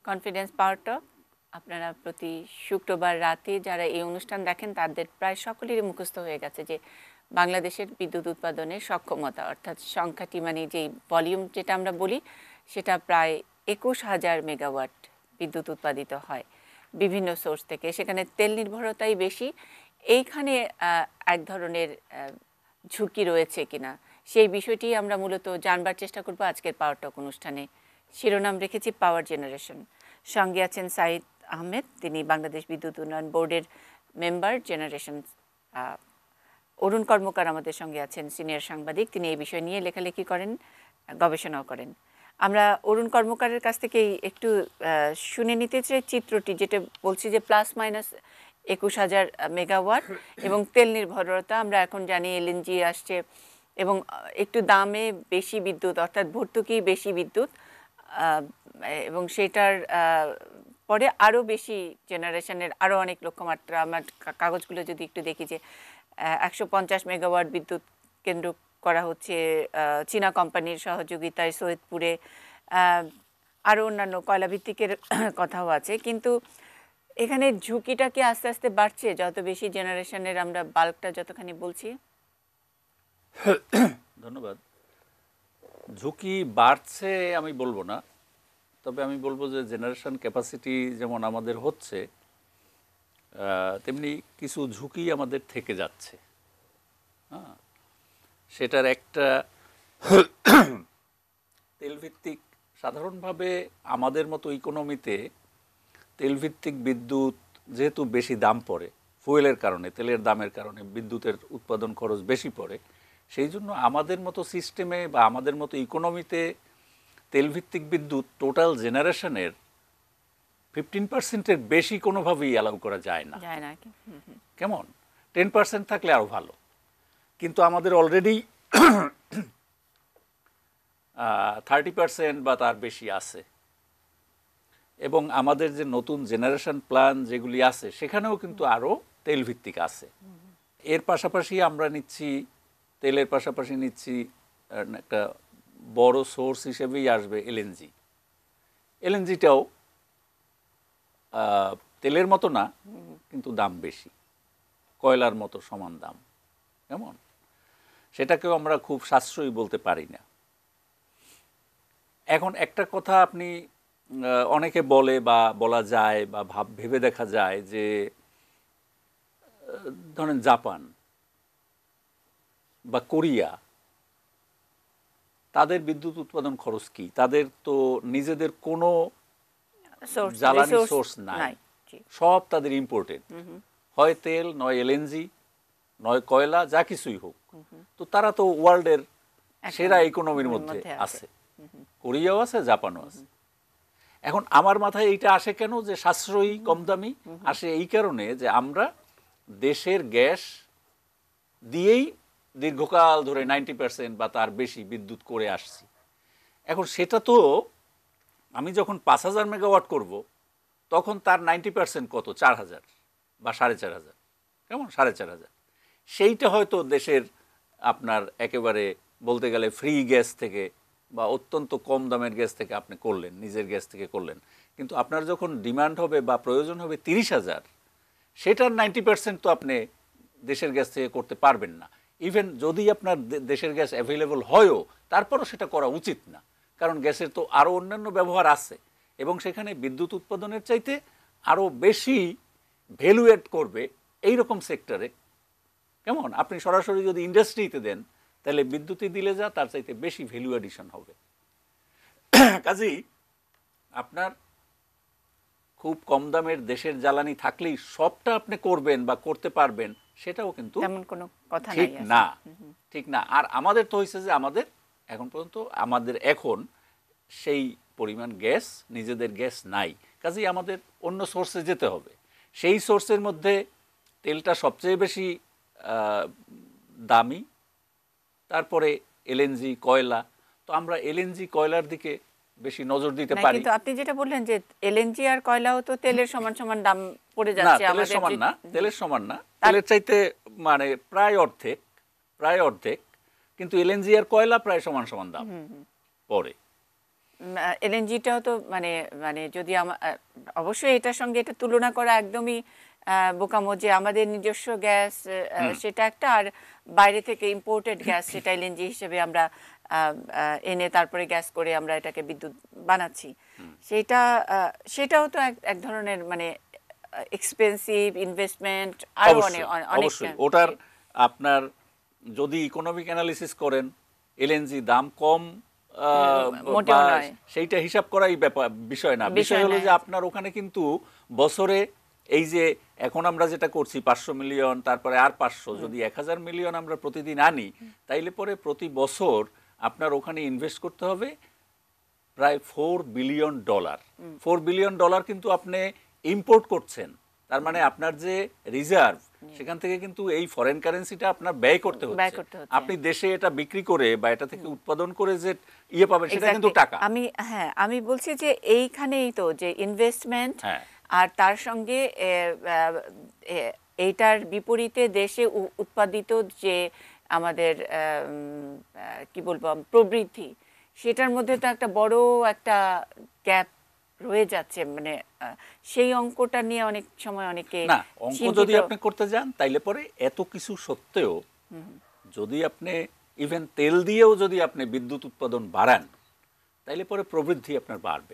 Confidence পাওয়ার টক আপনারা প্রতি শুক্রবার রাতে যারা এই অনুষ্ঠান দেখেন তাদের প্রায় সকলেরই মুখস্থ হয়ে গেছে যে বাংলাদেশের বিদ্যুৎ উৎপাদনের সক্ষমতা অর্থাৎ সংখ্যাটি মানে যেই ভলিউম যেটা আমরা বলি সেটা প্রায় 21,000 মেগাওয়াট বিদ্যুৎ উৎপাদিত হয় বিভিন্ন সোর্স থেকে। সেখানে তেল নির্ভরতাই বেশি। এইখানে এক ধরনের ঝুঁকি রয়েছে কিনা সেই বিষয়টি আমরা মূলত জানবার চেষ্টা করব আজকের পাওয়ার টক অনুষ্ঠানে। শিরোনাম রেখেছি পাওয়ার জেনারেশন। সঙ্গে আছেন সাইদ আহমেদ, তিনি বাংলাদেশ বিদ্যুৎ উন্নয়ন বোর্ডের মেম্বার জেনারেশন। অরুণ কর্মকার আমাদের সঙ্গে আছেন, সিনিয়র সাংবাদিক, তিনি এই বিষয় নিয়ে লেখালেখি করেন, গবেষণাও করেন। আমরা অরুণ কর্মকারের কাছ থেকে একটু শুনে নিতে চাই চিত্রটি, যেটা বলছি যে প্লাস মাইনাস 21,000 মেগাওয়াট এবং তেল নির্ভরতা। আমরা এখন জানি এলএনজি আসছে এবং একটু দামে বেশি বিদ্যুৎ অর্থাৎ ভর্তুকি বেশি বিদ্যুৎ এবং সেটার পরে আরও বেশি জেনারেশনের আরও অনেক লক্ষ্যমাত্রা। আমার কাগজগুলো যদি একটু দেখি যে 150 মেগাওয়াট বিদ্যুৎ কেন্দ্র করা হচ্ছে চীনা কোম্পানির সহযোগিতায় সৈয়দপুরে, আরও অন্যান্য কয়লাভিত্তিকের কথাও আছে। কিন্তু এখানে ঝুঁকিটা কি আস্তে আস্তে বাড়ছে যত বেশি জেনারেশনের আমরা বাল্কটা যতখানি বলছি? ধন্যবাদ। ঝুঁকি বাড়ছে আমি বলবো না, তবে আমি বলবো যে জেনারেশন ক্যাপাসিটি যেমন আমাদের হচ্ছে তেমনি কিছু ঝুঁকি আমাদের থেকে যাচ্ছে। হ্যাঁ, সেটার একটা তেলভিত্তিক, সাধারণভাবে আমাদের মতো ইকোনমিতে তেলভিত্তিক বিদ্যুৎ যেহেতু বেশি দাম পড়ে, ফুয়েলের কারণে, তেলের দামের কারণে বিদ্যুতের উৎপাদন খরচ বেশি পড়ে, সেই জন্য আমাদের মতো সিস্টেমে বা আমাদের মতো ইকোনমিতে তেলভিত্তিক বিদ্যুৎ টোটাল জেনারেশনের 15%-এর বেশি কোনোভাবেই অ্যালাউ করা যায় না। কেমন 10% থাকলে আরও ভালো, কিন্তু আমাদের অলরেডি 30% বা তার বেশি আছে। এবং আমাদের যে নতুন জেনারেশন প্ল্যান যেগুলি আছে সেখানেও কিন্তু আরও তেলভিত্তিক আছে। এর পাশাপাশি আমরা নিচ্ছি, তেলের পাশাপাশি নিচ্ছি একটা বড় সোর্স হিসেবেই আসবে এলএনজি। এলএনজিটাও তেলের মতো না, কিন্তু দাম বেশি, কয়লার মতো সমান দাম। কেমন সেটাকেও আমরা খুব সাশ্রয়ী বলতে পারি না। এখন একটা কথা আপনি অনেকে বলে বা বলা যায় বা ভেবে দেখা যায় যে ধরেন জাপান বা কোরিয়া, তাদের বিদ্যুৎ উৎপাদন খরচ কি? তাদের তো নিজেদের কোনো জ্বালানি সোর্স নাই, সব তাদের ইম্পোর্টেড, হয় তেল, নয় এলএনজি, নয় কয়লা, যা কিছুই হোক। তো তারা তো ওয়ার্ল্ডের সেরা ইকোনমির মধ্যে আছে, কোরিয়াও আছে, জাপানও আছে। এখন আমার মাথায় এইটা আসে কেন যে সাশ্রয়ী কম দামি? আসে এই কারণে যে আমরা দেশের গ্যাস দিয়েই দীর্ঘকাল ধরে 90% বা তার বেশি বিদ্যুৎ করে আসছি। এখন সেটা তো আমি যখন 5,000 মেগাওয়াট করব তখন তার 90% কত? 4,000 বা 4,500। কেমন 4,500? সেইটা হয়তো দেশের আপনার একেবারে বলতে গেলে ফ্রি গ্যাস থেকে বা অত্যন্ত কম দামের গ্যাস থেকে আপনি করলেন, নিজের গ্যাস থেকে করলেন, কিন্তু আপনার যখন ডিমান্ড হবে বা প্রয়োজন হবে 30,000, সেটার 90% তো আপনি দেশের গ্যাস থেকে করতে পারবেন না। ইভেন যদি আপনার দেশের গ্যাস অ্যাভেলেবল হয়ও, তারপরও সেটা করা উচিত না, কারণ গ্যাসের তো আরও অন্যান্য ব্যবহার আছে এবং সেখানে বিদ্যুৎ উৎপাদনের চাইতে আরও বেশি ভ্যালু অ্যাড করবে এই রকম সেক্টরে। কেমন আপনি সরাসরি যদি ইন্ডাস্ট্রিতে দেন তাহলে বিদ্যুতে দিলে যা তার চাইতে বেশি ভ্যালু অ্যাডিশন হবে। কাজেই আপনার খুব কম দামের দেশের জ্বালানি থাকলেই সবটা আপনি করবেন বা করতে পারবেন, সেটাও কিন্তু ঠিক না, ঠিক না। আর আমাদের তো হয়েছে যে আমাদের এখন পর্যন্ত এখন সেই পরিমাণ গ্যাস, নিজেদের গ্যাস নাই, কাজেই আমাদের অন্য সোর্সে যেতে হবে। সেই সোর্সের মধ্যে তেলটা সবচেয়ে বেশি দামি, তারপরে এলএনজি, কয়লা। তো আমরা এলএনজি কয়লার দিকে বেশি নজর দিতে পারি। কিন্তু আপনি যেটা বললেন যে এলএনজি আর কয়লাও তো তেলের সমান সমান দাম পড়ে যাচ্ছে। তেলের সমান না, তেলের সমান না, তেলের চাইতে মানে প্রায় অর্ধেক, কিন্তু এলএনজি আর কয়লা প্রায় সমান সমান দাম পড়ে। এলএনজিটাও তো মানে মানে যদি অবশ্যই এটার সঙ্গে এটা তুলনা করা একদমই বোকামো, যে আমাদের নিজস্ব গ্যাস সেটা একটা, আর বাইরে থেকে ইম্পোর্টেড গ্যাস সেটা এলএনজি হিসেবে আমরা এনে তারপরে গ্যাস করে আমরা এটাকে বিদ্যুৎ বানাচ্ছি। সেটাও তো এক ধরনের মানে এক্সপেন্সিভ ইনভেস্টমেন্ট, আরো অনেক অবশ্যই ওটার আপনার যদি ইকোনমিক অ্যানালিসিস করেন এলএনজি দাম কম সেইটা হিসাব করাই বিষয় না। বিষয় হলো যে আপনার ওখানে কিন্তু বছরে এই যে এখন আমরা যেটা করছি 500 মিলিয়ন, তারপরে আর 500, যদি 1000 মিলিয়ন আমরা প্রতিদিন আনি, তাইলে পরে প্রতি বছর আপনার ওখানে ইনভেস্ট করতে হবে প্রায় $4 বিলিয়ন। $4 বিলিয়ন কিন্তু আপনি ইম্পোর্ট করছেন। তার মানে আপনার যে রিজার্ভ, সেখান থেকে কিন্তু এই ফরেন কারেন্সিটা আপনার ব্যয় করতে হচ্ছে। আপনি দেশে এটা বিক্রি করে বা এটা থেকে উৎপাদন করে যে ইয়ে পাবেন, সেটা কিন্তু টাকা। আমি বলছি যে এইখানেই তো যে ইনভেস্টমেন্ট, আর তার সঙ্গে এইটার বিপরীতে দেশে উৎপাদিত যে আমাদের কি বলবো প্রবৃদ্ধি, সেটার মধ্যে তো একটা বড় একটা গ্যাপ রয়ে যাচ্ছে। মানে সেই অঙ্কটা নিয়ে অনেক সময় অনেকে না, অঙ্ক যদি আপনি করতে যান তাইলে পরে এত কিছু সত্ত্বেও যদি আপনি ইভেন তেল দিয়েও যদি আপনি বিদ্যুৎ উৎপাদন বাড়ান, তাইলে পরে প্রবৃদ্ধি আপনার বাড়বে।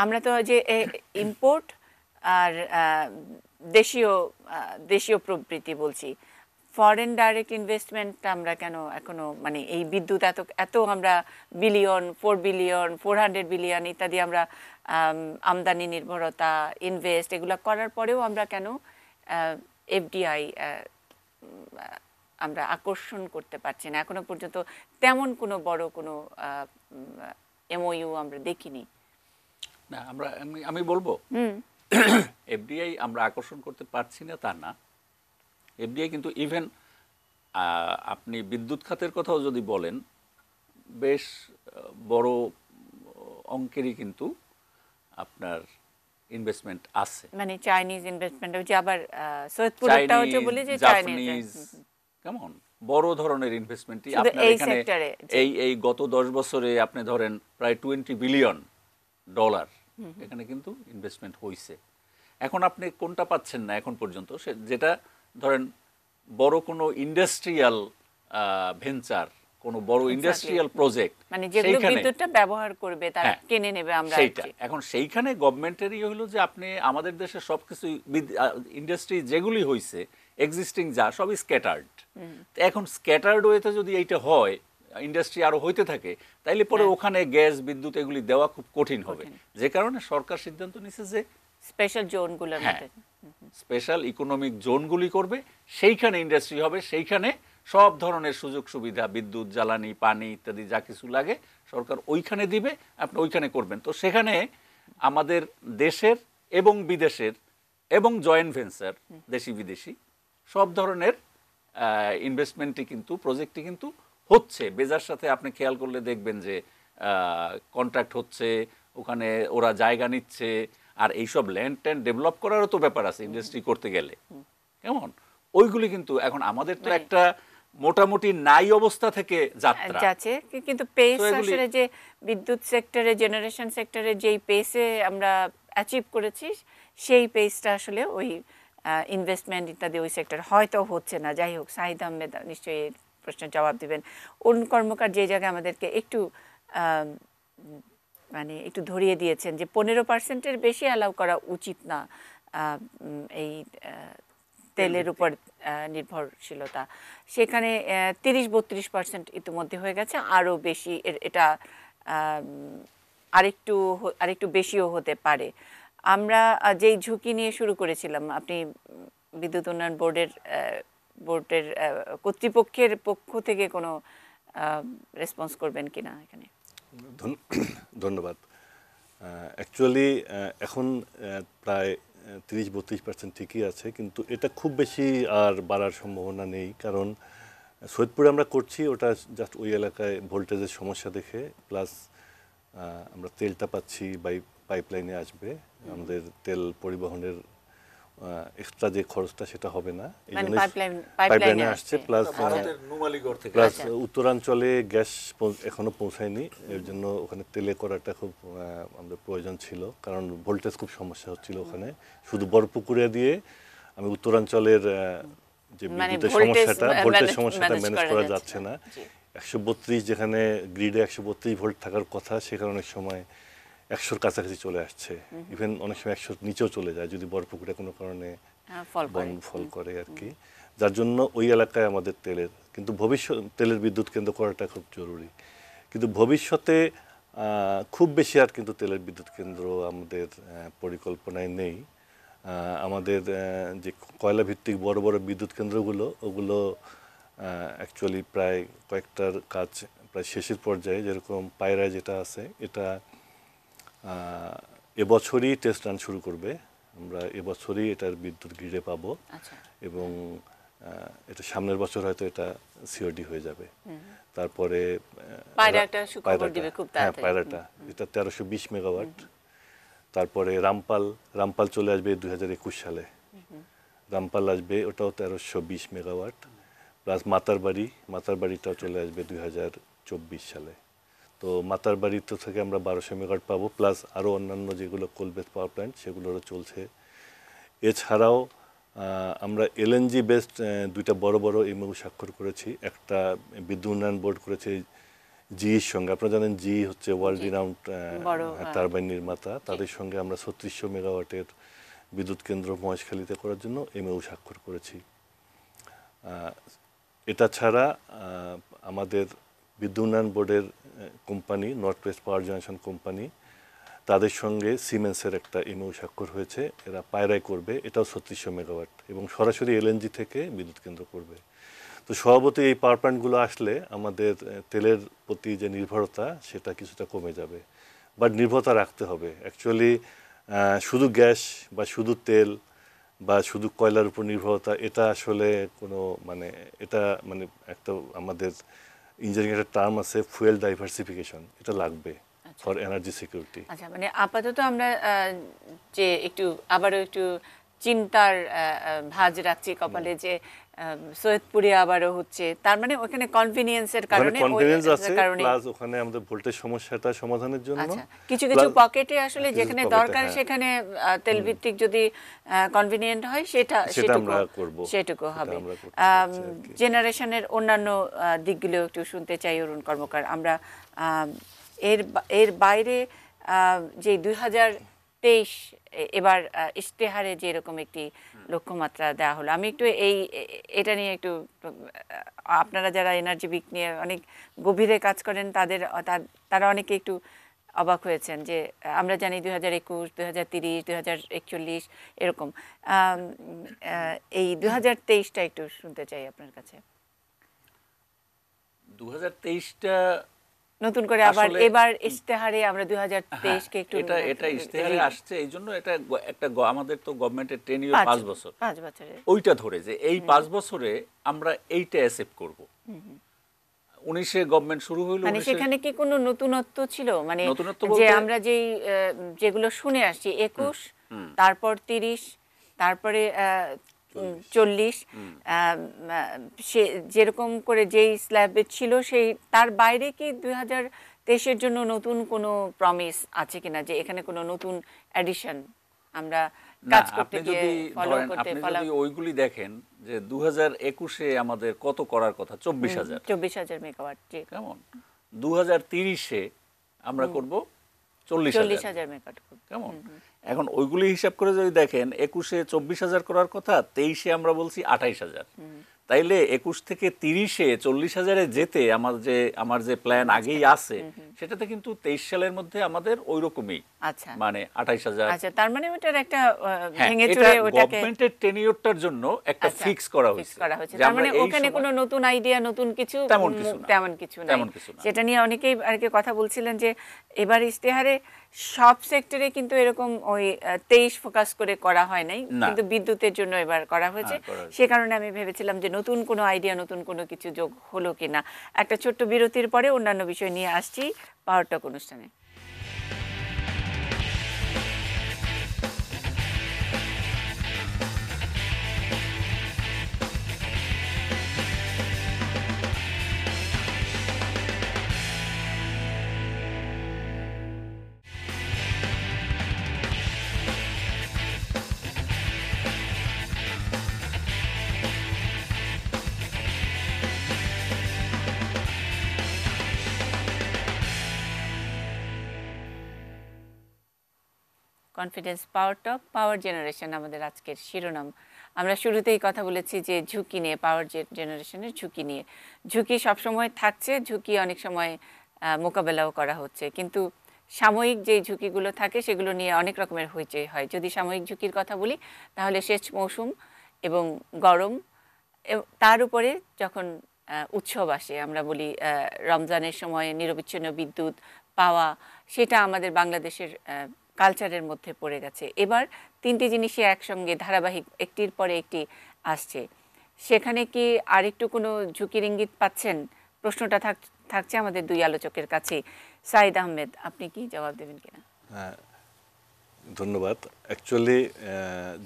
আমরা তো যে ইম্পোর্ট আর দেশীয় প্রবৃদ্ধি বলছি, ফরেন ডাইরেক্ট ইনভেস্টমেন্ট আমরা কেন এখনো মানে এই বিদ্যুৎ এত আমরা বিলিয়ন, 4 বিলিয়ন, 400 বিলিয়ন ইত্যাদি আমরা আমদানি নির্ভরতা, ইনভেস্ট এগুলো করার পরেও আমরা কেন এফডিআই আমরা আকর্ষণ করতে পারছি না? এখনো পর্যন্ত তেমন কোনো বড় কোনো এমওইউ আমরা দেখিনি। না, আমি বলবো এফডিআই আমরা আকর্ষণ করতে পারছি না তা না। এফডিআই কিন্তু ইভেন আপনি বিদ্যুৎ খাতের কথাও যদি বলেন, বেশ বড় অঙ্কেরই কিন্তু আপনার ইনভেস্টমেন্ট আছে। মানে চাইনিজ ইনভেস্টমেন্ট, যে আবার সৈয়দপুরটাও যে বলে যে চাইনিজ কেমন বড় ধরনের ইনভেস্টমেন্টই আপনার এখানে এই গত 10 বছরে আপনি ধরেন প্রায় $20 বিলিয়ন এখানে কিন্তু ইনভেস্টমেন্ট হইছে। এখন আপনি কোনটা পাচ্ছেন না এখন পর্যন্ত, যেটা ধরেন বড় কোনো ইন্ডাস্ট্রিয়াল ভেঞ্চার, কোনো বড় ইন্ডাস্ট্রিয়াল প্রজেক্ট, মানে যেগুলো বিদ্যুৎটা ব্যবহার করবে তারা কিনে নেবে, আমরা সেইটা এখন সেইখানে গভর্নমেন্টেরই হলো যে আপনি আমাদের দেশে সবকিছু ইন্ডাস্ট্রি যেগুলি হইছে এক্সিস্টিং যা সবই স্ক্যাটার্ড। এখন স্ক্যাটার্ড ওয়েতে যদি এইটা হয়, ইন্ডাস্ট্রি আরো হইতে থাকে, তাইলে পরে ওখানে গ্যাস বিদ্যুৎ এগুলি দেওয়া খুব কঠিন হবে। যে কারণে সরকার সিদ্ধান্ত নিছে যে স্পেশাল জোনগুলোর মধ্যে স্পেশাল ইকোনমিক জোনগুলি করবে, সেইখানে ইন্ডাস্ট্রি হবে, সেইখানে সব ধরনের সুযোগ সুবিধা, বিদ্যুৎ, জ্বালানি, পানি ইত্যাদি যা কিছু লাগে সরকার ওইখানে দিবে, আপনি ওইখানে করবেন। তো সেখানে আমাদের দেশের এবং বিদেশের এবং জয়েন্ট ভেঞ্চার দেশি বিদেশি সব ধরনের ইনভেস্টমেন্টই কিন্তু প্রজেক্টই কিন্তু হচ্ছে। বেজার সাথে আপনি খেয়াল করলে দেখবেন যে কন্ট্রাক্ট হচ্ছে, ওখানে ওরা জায়গা নিচ্ছে, আর এইসব ল্যান্ড ট্যান্ড ডেভেলপ করারও তো ব্যাপার আছে ইন্ডাস্ট্রি করতে গেলে। কেমন ওইগুলি কিন্তু এখন আমাদের তো একটা মোটামুটি নাই অবস্থা থেকে যাচ্ছে, কিন্তু পেস আসলে যে বিদ্যুৎ সেক্টরে, জেনারেশন সেক্টরে যেই পেসে আমরা অ্যাচিভ করেছি, সেই পেসটা আসলে ওই ইনভেস্টমেন্ট ইত্যাদি ওই সেক্টর হয়তো হচ্ছে না। যাই হোক, সাহিদ আহমেদ নিশ্চয়ই প্রশ্নের জবাব দিবেন। অরুণ কর্মকার যে জায়গায় আমাদেরকে একটু মানে একটু ধরিয়ে দিয়েছেন যে 15%-এর বেশি অ্যালাউ করা উচিত না এই তেলের উপর নির্ভরশীলতা। সেখানে 30-32% ইতিমধ্যে হয়ে গেছে, আরও বেশি এটা আরেকটু বেশিও হতে পারে। আমরা যেই ঝুঁকি নিয়ে শুরু করেছিলাম, আপনি বিদ্যুৎ উন্নয়ন বোর্ডের কর্তৃপক্ষের পক্ষ থেকে কোনো রেসপন্স করবেন কিনা এখানে? ধন্যবাদ। অ্যাকচুয়ালি এখন প্রায় 30-32% ঠিকই আছে, কিন্তু এটা খুব বেশি আর বাড়ার সম্ভাবনা নেই। কারণ সৈয়দপুরে আমরা করছি ওটা জাস্ট ওই এলাকায় ভোল্টেজের সমস্যা দেখে, প্লাস আমরা তেলটা পাচ্ছি পাইপলাইনে আসবে, আমাদের তেল পরিবহনের এক্সট্রা যে খরচটা সেটা হবে না, এই মানে জন্য পাইপলাইনে পাইপলাইনে আসছে। প্লাস ভারতের নুমালীগড় থেকে প্লাস উত্তরাঞ্চলে গ্যাস এখনো পৌঁছায়নি, এর জন্য ওখানে তেলে করাটা খুব আমাদের প্রয়োজন ছিল, কারণ ভোল্টেজ খুব সমস্যা হচ্ছিল ওখানে। শুধু বরপুকুরিয়া দিয়ে আমি উত্তরাঞ্চলের যে বিদ্যুতের সমস্যাটা, ভোল্টেজ সমস্যাটা ম্যানেজ করা যাচ্ছে না। 132 যেখানে গ্রিডে 132 ভোল্ট থাকার কথা, সেখানে অনেক সময় 100-র কাছাকাছি চলে আসছে, ইভেন অনেক সময় 100-র নিচেও চলে যায় যদি বরপুকুরিয়া কোনো কারণে ফল করে আর কি। যার জন্য ওই এলাকায় আমাদের তেলের, কিন্তু ভবিষ্যৎ তেলের বিদ্যুৎ কেন্দ্র করাটা খুব জরুরি। কিন্তু ভবিষ্যতে খুব বেশি আর কিন্তু তেলের বিদ্যুৎ কেন্দ্র আমাদের পরিকল্পনায় নেই। আমাদের যে কয়লা ভিত্তিক বড় বড় বিদ্যুৎ কেন্দ্রগুলো, ওগুলো অ্যাকচুয়ালি প্রায় কয়েকটার কাজ প্রায় শেষের পর্যায়ে। যেরকম পায়রায় যেটা আছে, এটা এবছরই টেস্ট রান শুরু করবে, আমরা এবছরই এটার বিদ্যুৎ গ্রিডে পাবো, এবং এটা সামনের বছর হয়তো এটা সিওডি হয়ে যাবে। তারপরে পায়রাটা এটা 1320 মেগাওয়াট। তারপরে রামপাল চলে আসবে 2021 সালে, রামপাল আসবে, ওটাও 1320 মেগাওয়াট। প্লাস মাতারবাড়িটাও চলে আসবে 2024 সালে। তো মাতারবাড়ি তো থেকে আমরা 1200 মেগাওয়াট পাবো, প্লাস আরও অন্যান্য যেগুলো কোল বেস পাওয়ার প্ল্যান্ট সেগুলোরও চলছে। এছাড়াও আমরা এলএনজি বেসড দুইটা বড় বড় এমওইউ স্বাক্ষর করেছি। একটা বিদ্যুৎ উন্নয়ন বোর্ড করেছে জিইর সঙ্গে, আপনারা জানেন জি হচ্ছে ওয়ার্ল্ড রিনাউন্ড টারবাইন নির্মাতা, তাদের সঙ্গে আমরা 3600 মেগাওয়াটের বিদ্যুৎ কেন্দ্র মহেশখালীতে করার জন্য এমওইউ স্বাক্ষর করেছি। এটা ছাড়া আমাদের বিদ্যুৎ উন্নয়ন বোর্ডের কোম্পানি নর্থ ওয়েস্ট পাওয়ার জেনারেশন কোম্পানি, তাদের সঙ্গে সিমেন্সের একটা এমওইউ স্বাক্ষর হয়েছে, এরা পায়রায় করবে, এটাও 3600 মেগাওয়াট, এবং সরাসরি এলএনজি থেকে বিদ্যুৎ কেন্দ্র করবে। তো স্বভাবতই এই পাওয়ার প্ল্যান্টগুলো আসলে আমাদের তেলের প্রতি যে নির্ভরতা সেটা কিছুটা কমে যাবে, বাট নির্ভরতা রাখতে হবে। অ্যাকচুয়ালি শুধু গ্যাস বা শুধু তেল বা শুধু কয়লার উপর নির্ভরতা, এটা আসলে কোনো এটা একটা আমাদের ইঞ্জিনিয়ারিং একটা টার্ম আছে, ফুয়েল ডাইভার্সিফিকেশন, এটা লাগবে ফর এনার্জি সিকিউরিটি। আচ্ছা, মানে আপাতত আমরা যে আবারও একটু চিন্তার ভাঁজ রাখছি কপালে, যে সৈয়দপুরে আবারও হচ্ছে, তার মানে ওখানে কনভিনিয়েন্সের কারণে, প্লাস ওখানে আমাদের ভোল্টেজ সমস্যাটা সমাধানের জন্য কিছু কিছু পকেটে আসলে যেখানে দরকার সেখানে তেল ভিত্তিক যদি কনভিনিয়েন্ট হয় সেটুকু হবে। জেনারেশনের অন্যান্য দিকগুলো একটু শুনতে চাই অরুণ কর্মকার। আমরা এর বাইরে যে 2023 এবার ইশতেহারে যেরকম একটি লক্ষ্যমাত্রা দেওয়া হলো, আমি একটু এটা নিয়ে একটু, আপনারা যারা এনার্জি বিক নিয়ে অনেক গভীরে কাজ করেন তারা অনেকে একটু অবাক হয়েছেন যে আমরা জানি 2021, 2030, 2041 এরকম, এই 2023টা একটু শুনতে চাই আপনার কাছে। 2023টা নতুন করে আবার এবার ইশতেহারে আমরা 2023 কে একটু এটা ইশতেহারে আসছে, এই জন্য এটা একটা আমাদের তো গভর্নমেন্টের টেনিউর 5 বছর, 5 বছরে ওইটা ধরে যে এই 5 বছরে আমরা এইটা অ্যাকসেপ্ট করব। 19-এ গভর্নমেন্ট শুরু হলো, মানে সেখানে কি কোনো নতুনত্ব ছিল? মানে যে আমরা যেগুলো শুনে আসছি 21, তারপর 30, তারপরে 40, সে যেরকম করে যেই স্ল্যাবে ছিল সেই তার বাইরে কি 2023-এর জন্য নতুন কোনো প্রমিস আছে কিনা, যে এখানে কোনো নতুন এডিশন আমরা কাজ করতে গিয়ে ফলো করতে পারলাম? আপনি যদি ওইগুলি দেখেন যে 2021-এ আমাদের কত করার কথা, 24,000 মেগাওয়াট, জি, কেমন 2030-এ আমরা করব 40,000 মেগাওয়াট, কেমন। এখন ওইগুলি হিসাব করে যদি দেখেন 21-এ 24,000 করার কথা, 23-এ আমরা বলছি 28,000, তাইলে 21 থেকে 30-এ 40,000-এ যেতে আমার যে প্ল্যান আগেই আছে সেটাতে কিন্তু 23 সালের মধ্যে আমাদের ওই রকমই, আচ্ছা, মানে 28,000। আচ্ছা, তার মানে ওটার একটা ভেঙে চুরে ওটাকে গভর্নমেন্টের টেনিউরটার জন্য একটা ফিক্স করা হয়েছে। তার মানে ওখানে কোনো নতুন আইডিয়া, নতুন কিছু তেমন কিছু নাই। সেটা নিয়ে অনেকেই আর কি কথা বলছিলেন যে এবার ইশতেহারে সব সেক্টরে কিন্তু এরকম ওই 23 ফোকাস করে করা হয় নাই, কিন্তু বিদ্যুতের জন্য এবার করা হয়েছে। সে কারণে আমি ভেবেছিলাম যে নতুন কোনো আইডিয়া, নতুন কোনো কিছু যোগ হলো কিনা। একটা ছোট্ট বিরতির পরে অন্যান্য বিষয় নিয়ে আসছি পাওয়ার টক অনুষ্ঠানে। কনফিডেন্স পাওয়ার টক, পাওয়ার জেনারেশন আমাদের আজকের শিরোনাম। আমরা শুরুতেই কথা বলেছি যে ঝুঁকি নিয়ে, পাওয়ার জেনারেশনের ঝুঁকি নিয়ে। ঝুঁকি সবসময় থাকছে, ঝুঁকি অনেক সময় মোকাবেলাও করা হচ্ছে, কিন্তু সাময়িক যে ঝুঁকিগুলো থাকে সেগুলো নিয়ে অনেক রকমের হইচই হয়। যদি সাময়িক ঝুঁকির কথা বলি তাহলে সেচ মৌসুম এবং গরম, তার উপরে যখন উৎসব আসে, আমরা বলি রমজানের সময় নিরবিচ্ছিন্ন বিদ্যুৎ পাওয়া, সেটা আমাদের বাংলাদেশের কালচারের মধ্যে পড়ে গেছে। এবার তিনটি জিনিসই একসঙ্গে ধারাবাহিক একটির পরে একটি আসছে। সেখানে কি আরেকটু কোনো ঝুঁকির ইঙ্গিত পাচ্ছেন? প্রশ্নটা থাকছে আমাদের দুই আলোচকের কাছে। সাইদ আহমেদ, আপনি কি জবাব দেবেন কিনা? ধন্যবাদ। অ্যাকচুয়ালি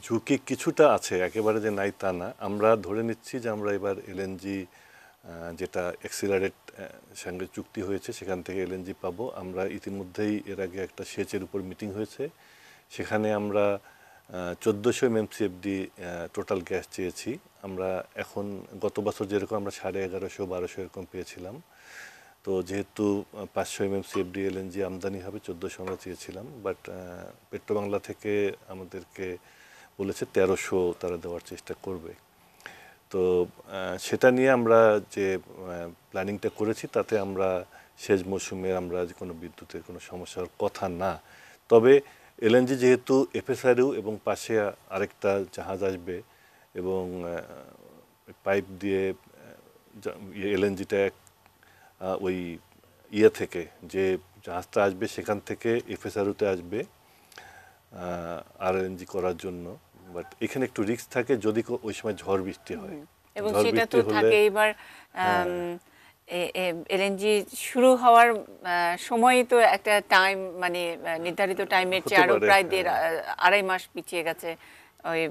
ঝুঁকি কিছুটা আছে, একেবারে যে নাই তা না। আমরা ধরে নিচ্ছি যে আমরা এবার এলএনজি যেটা এক্সিলারেট সঙ্গে চুক্তি হয়েছে সেখান থেকে এলএনজি পাবো। আমরা ইতিমধ্যেই এর আগে একটা সেচের উপর মিটিং হয়েছে, সেখানে আমরা 1400 MMCFD টোটাল গ্যাস চেয়েছি। আমরা এখন গত বছর যেরকম আমরা 1150-1200 এরকম পেয়েছিলাম, তো যেহেতু 500 MMCFD এলএনজি আমদানি হবে, 1400 আমরা চেয়েছিলাম, বাট পেট্রোবাংলা থেকে আমাদেরকে বলেছে 1300 তারা দেওয়ার চেষ্টা করবে। তো সেটা নিয়ে আমরা যে প্ল্যানিংটা করেছি তাতে আমরা সেচ মৌসুমে আমরা কোনো বিদ্যুতের কোনো সমস্যার কথা না। তবে এলএনজি যেহেতু এফএসআরইউ এবং পাশে আরেকটা জাহাজ আসবে এবং পাইপ দিয়ে এলএনজিটা ওই ইয়ে থেকে যে জাহাজটা আসবে সেখান থেকে এফএসআরইউতে আসবে আরএনজি করার জন্য। বাট এখানে একটু রিস্ক থাকে যদি ওই সময় ঝড় বৃষ্টি হয়, এবং সেটা তো থাকে। এবার এলএনজি শুরু হওয়ার সময় তো একটা টাইম, মানে নির্ধারিত টাইমের চেয়ে আরো প্রায় 2.5 মাস পিছিয়ে গেছে ওই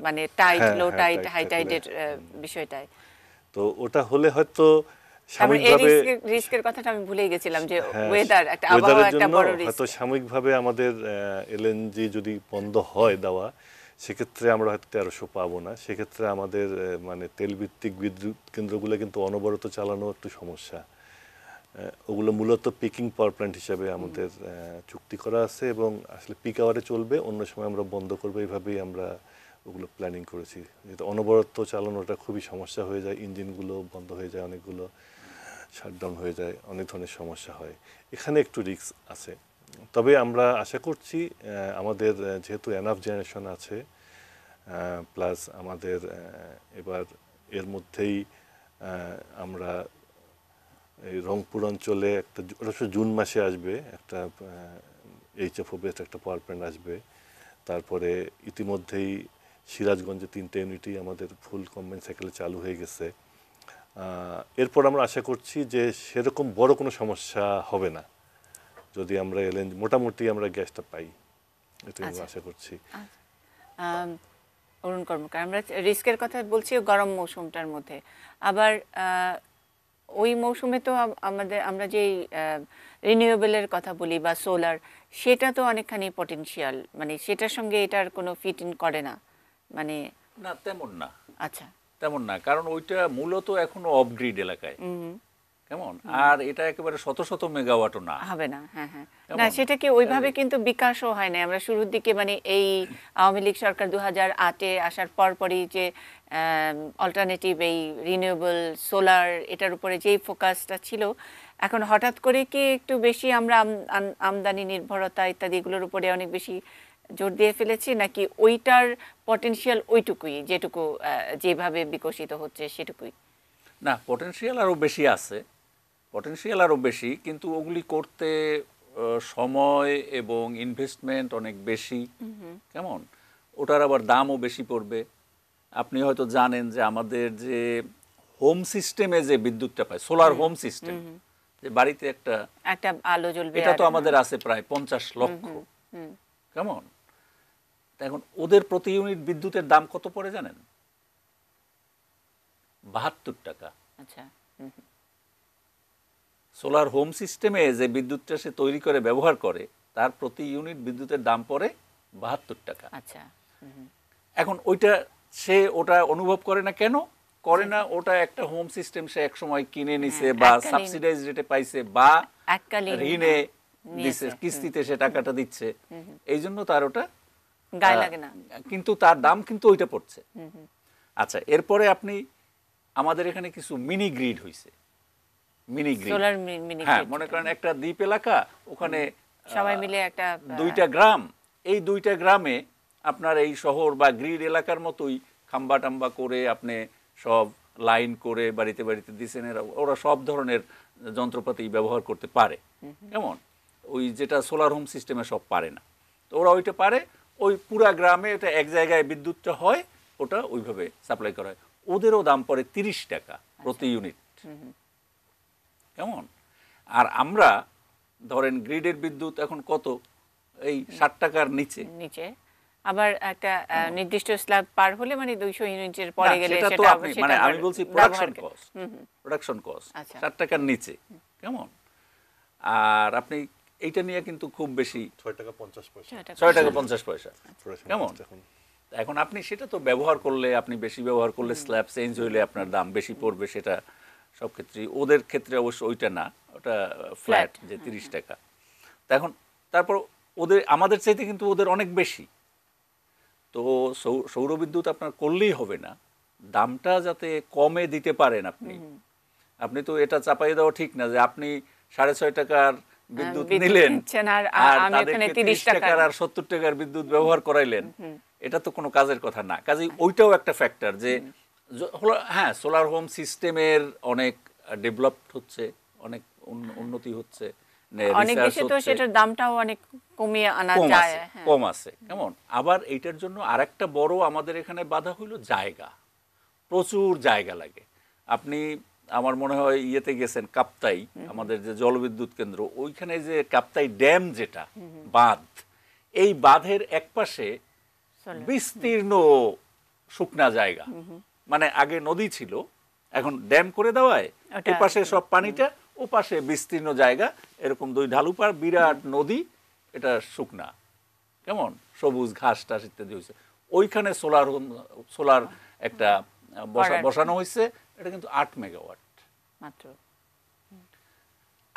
মানে টাইড, লো টাইড, হাই টাইডের বিষয়টাই। তো ওটা হলে হয়তো সাময়িকভাবে রিস্কের কথাটা আমি ভুলেই গেছিলাম, যে ওয়েদার একটা আবহাওয়া একটা বড় রিস্ক। হয়তো সাময়িকভাবে আমাদের এলএনজি যদি বন্ধ হয় দেওয়া, সেক্ষেত্রে আমরা হয়তো 1300 পাবো না। সেক্ষেত্রে আমাদের মানে তেলভিত্তিক বিদ্যুৎ কেন্দ্রগুলো কিন্তু অনবরত চালানো একটু সমস্যা। ওগুলো মূলত পিকিং পাওয়ার প্ল্যান্ট হিসাবে আমাদের চুক্তি করা আছে এবং আসলে পিক আওয়ারে চলবে, অন্য সময় আমরা বন্ধ করবো, এইভাবেই আমরা ওগুলো প্ল্যানিং করেছি। যেটা অনবরত চালানোটা খুবই সমস্যা হয়ে যায়, ইঞ্জিনগুলো বন্ধ হয়ে যায়, অনেকগুলো শাটডাউন হয়ে যায়, অনেক ধরনের সমস্যা হয়। এখানে একটু রিস্ক আছে। তবে আমরা আশা করছি আমাদের যেহেতু এনাফ জেনারেশন আছে, প্লাস আমাদের এবার এর মধ্যেই আমরা এই রংপুর অঞ্চলে একটা জুন মাসে আসবে একটা এইচএফও বেসড একটা পাওয়ার প্ল্যান্ট আসবে। তারপরে ইতিমধ্যেই সিরাজগঞ্জে 3টে ইউনিটই আমাদের ফুল কম্বাইন্ড সাইকেলে চালু হয়ে গেছে। এরপর আমরা আশা করছি যে সেরকম বড় কোনো সমস্যা হবে না যদি আমরা এলএনজি মোটামুটি আমরা গ্যাসটা পাই, এটাই আমরা আশা করছি। অরুণ কর্মকার, আমরা রিস্কের কথা বলছি গরম মৌসুমটার মধ্যে। আবার ওই মৌসুমে তো আমরা যেই রিনিউয়েবলের কথা বলি বা সোলার, সেটা তো অনেকখানি পটেনশিয়াল, মানে সেটার সঙ্গে এটার কোনো ফিট ইন করে না, মানে না তেমন না। আচ্ছা, তেমন না, কারণ ওইটা মূলত এখনো অফ গ্রিড এলাকায়, কেমন, আর এটা একেবারে শত শত মেগাওয়াটও না হবে না। হ্যাঁ হ্যাঁ, না সেটা কি ওইভাবে কিন্তু বিকাশও হয় না। আমরা শুরুর দিকে মানে এই আওয়ামী লীগ সরকার 2008-এ আসার পরপরই যে অল্টারনেটিভ এই রিনিউয়েবল সোলার এটার উপরে যেই ফোকাসটা ছিল, এখন হঠাৎ করে কি একটু বেশি আমরা আমদানি নির্ভরতা ইত্যাদি এগুলোর উপরে অনেক বেশি জোর দিয়ে ফেলেছি, নাকি ওইটার পটেনশিয়াল ওইটুকুই, যেটুকু যেভাবে বিকশিত হচ্ছে সেটুকুই? না, পটেনশিয়াল আরও বেশি আছে, পটেনশিয়াল আরও বেশি, কিন্তু ওগুলি করতে সময় এবং ইনভেস্টমেন্ট অনেক বেশি, কেমন, ওটার আবার দামও বেশি পড়বে। আপনি হয়তো জানেন যে আমাদের যে হোম সিস্টেমে যে বিদ্যুৎটা পায়, সোলার হোম সিস্টেম, যে বাড়িতে একটা আলো জ্বলবে, এটা তো আমাদের আছে প্রায় 50 লক্ষ, কেমন। এখন ওদের প্রতি ইউনিট বিদ্যুতের দাম কত পড়ে জানেন? 72 টাকা। আচ্ছা, সোলার হোম সিস্টেমে যে বিদ্যুৎটা সে তৈরি করে ব্যবহার করে তার প্রতি ইউনিট বিদ্যুতের দাম পড়ে 72 টাকা। আচ্ছা, এখন ওটা অনুভব করে না, কেন করে না? ওটা একটা হোম সিস্টেম সে এক সময় কিনে নিছে বা সাবসিডাইজ রেটে পাইছে বা ঋণে দিচ্ছে, কিস্তিতে সে টাকাটা দিচ্ছে, এই জন্য তার ওটা গায়ে লাগে না, কিন্তু তার দাম কিন্তু ওইটা পড়ছে। আচ্ছা, এরপরে আপনি আমাদের এখানে কিছু মিনি গ্রিড হইছে, মিনি গ্রিড, সোলার মিনি হ্যাঁ, গ্রিড, মনে করেন একটা দ্বীপ এলাকা, ওখানে সবাই মিলে একটা 2টা গ্রাম, এই 2টা গ্রামে আপনার এই শহর বা গ্রিড এলাকার মতোই খাম্বা টাম্বা করে আপনি সব লাইন করে বাড়িতে বাড়িতে দিচ্ছেন। ওরা সব ধরনের যন্ত্রপাতি ব্যবহার করতে পারে, কেমন ওই যেটা সোলার হোম সিস্টেমে সব পারে না, তো ওরা ওইটা পারে। ওই পুরা গ্রামে এটা এক জায়গায় বিদ্যুৎটা হয়, ওটা ওইভাবে সাপ্লাই করা হয়। ওদেরও দাম পড়ে 30 টাকা প্রতি ইউনিট, কেমন। আর আমরা ধরেন গ্রিডের বিদ্যুৎ এখন কত, এই 60 টাকার নিচে, আবার একটা নির্দিষ্ট স্ল্যাব পার হলে মানে 200 ইউনিটের পরে গেলে সেটা তো আপনি মানে আমি বলছি প্রোডাকশন কস্ট 60 টাকার নিচে, কেমন। আর আপনি এইটা নিয়ে কিন্তু খুব বেশি 6 টাকা 50 পয়সা, 6 টাকা 50 পয়সা, কেমন। এখন আপনি সেটা তো ব্যবহার করলে, আপনি বেশি ব্যবহার করলে, স্ল্যাব চেঞ্জ হইলে আপনার দাম বেশি পড়বে, সেটা সব ক্ষেত্রেই। ওদের ক্ষেত্রে অবশ্য ওইটা না, ওটা ফ্ল্যাট যে 30 টাকা। এখন তারপর ওদের আমাদের চাইতে কিন্তু ওদের অনেক বেশি। তো সৌরবিদ্যুৎ আপনার করলেই হবে না, দামটা যাতে কমে দিতে পারেন আপনি। আপনি তো এটা চাপাই দেওয়া ঠিক না যে আপনি 6.5 টাকার বিদ্যুৎ নিলেন আর তাদেরকে 30 টাকার আর 70 টাকার বিদ্যুৎ ব্যবহার করাইলেন, এটা তো কোনো কাজের কথা না। কাজেই ওইটাও একটা ফ্যাক্টর যে হ্যাঁ, সোলার হোম সিস্টেমের অনেক ডেভেলপড হচ্ছে, অনেক উন্নতি হচ্ছে, অনেক বেশি, তো সেটার দামটাও অনেক কমিয়ে আনা যায়, কম আছে, কেমন। আবার এইটার জন্য আরেকটা বড় আমাদের এখানে বাধা হইলো জায়গা, প্রচুর জায়গা লাগে। আপনি আমার মনে হয় ইয়েতে গেছেন, কাপ্তাই, আমাদের যে জলবিদ্যুৎ কেন্দ্র, ওইখানে যে কাপ্তাই ড্যাম, যেটা বাঁধ, এই বাঁধের একপাশে বিস্তীর্ণ শুকনা জায়গা, মানে আগে নদী ছিল, এখন ড্যাম করে দেওয়ায় এই পাশে সব পানিটা, ও পাশে বিস্তীর্ণ জায়গা, এরকম 2 ঢালু পাড়, বিরাট নদী, এটা শুকনা, কেমন, সবুজ ঘাস টাস ইত্যাদি হয়েছে। ওইখানে সোলার একটা বসানো হয়েছে, এটা কিন্তু 8 মেগাওয়াট মাত্র।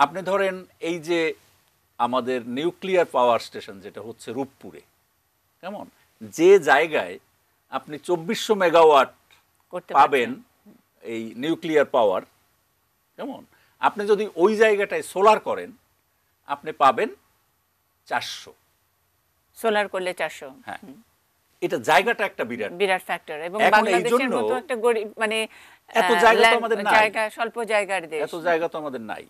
আপনি ধরেন এই যে আমাদের নিউক্লিয়ার পাওয়ার স্টেশন যেটা হচ্ছে রূপপুরে, কেমন, যে জায়গায় আপনি 2400 মেগাওয়াট পাবেন এই নিউক্লিয়ার পাওয়ার, কেমন, আপনি যদি ওই জায়গাটায় সোলার করেন আপনি পাবেন 400, সোলার করলে 400। হ্যাঁ, এটা জায়গাটা একটা বিরাট ফ্যাক্টর। এবং বাংলাদেশের মতো একটা গরিব, মানে এত জায়গা তো আমাদের নাই, জায়গা স্বল্প জায়গার দেশ, এত জায়গা তো আমাদের নাই।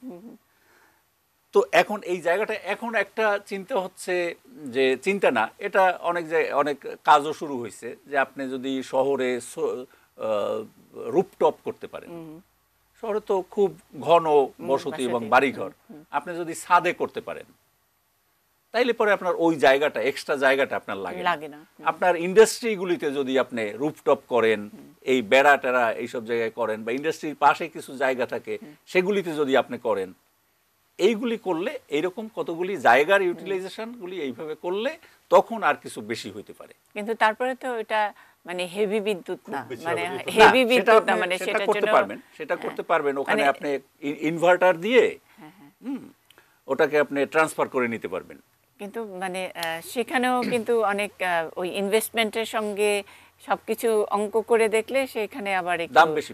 তো এখন এই জায়গাটা, এখন একটা চিন্তা হচ্ছে, যে চিন্তা না, এটা অনেক কাজও শুরু হয়েছে, যে আপনি যদি শহরে রুফটপ করতে পারেন, শহরে তো খুব ঘন বসতি এবং বাড়িঘর, আপনি যদি ছাদে করতে পারেন, তাইলে পরে আপনার ওই জায়গাটা, এক্সট্রা জায়গাটা আপনার লাগে না। আপনার ইন্ডাস্ট্রিগুলিতে যদি আপনি রুফটপ করেন, এই বেড়া টেরা এইসব জায়গায় করেন, বা ইন্ডাস্ট্রির পাশে কিছু জায়গা থাকে সেগুলিতে যদি আপনি করেন, এইগুলি করলে, এইরকম কতগুলি জায়গার ইউটিলাইজেশনগুলি এইভাবে করলে তখন আর কিছু বেশি হইতে পারে। কিন্তু তারপরে তো এটা মানে হেভি বিদ্যুৎ না, মানে হেভি বিদ্যুৎ না, মানে সেটা করতে পারবেন, সেটা করতে পারবেন। ওখানে আপনি ইনভার্টার দিয়ে ওটাকে আপনি ট্রান্সফার করে নিতে পারবেন। কিন্তু মানে সেখানেও কিন্তু অনেক ওই ইনভেস্টমেন্টের সঙ্গে সবকিছু অঙ্ক করে দেখলে সেখানে আবার একটু দাম বেশি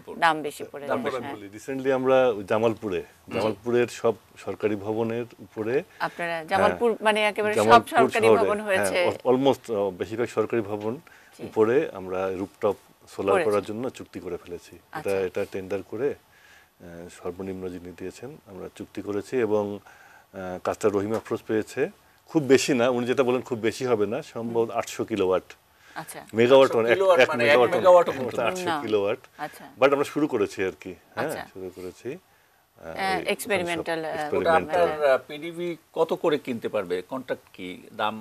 পড়ে যায়। রিসেন্টলি আমরা জামালপুরের সব সরকারি ভবনের উপরে, আপনারা জামালপুর মানে একেবারে সব সরকারি ভবন হয়েছে, অলমোস্ট বেশিরভাগ সরকারি ভবন উপরে আমরা রুফটপ সোলার করার জন্য চুক্তি করে ফেলেছি। এটা টেন্ডার করে সর্বনিম্ন যিনি দিয়েছেন আমরা চুক্তি করেছি, এবং কাজটা রহিম আফরোজ পেয়েছে। খুব বেশি না, উনি যেটা বলেন খুব বেশি হবে না, সম্ভবত 800 kilowatt, megawatt, 1 megawatt 800 kilowatt. But আমরা শুরু করেছি আর কি, হ্যাঁ, শুরু করেছি এক্সপেরিমেন্টাল। আপনার পিডিবি কত করে কিনতে পারবে, কন্ট্রাক্ট কি দাম?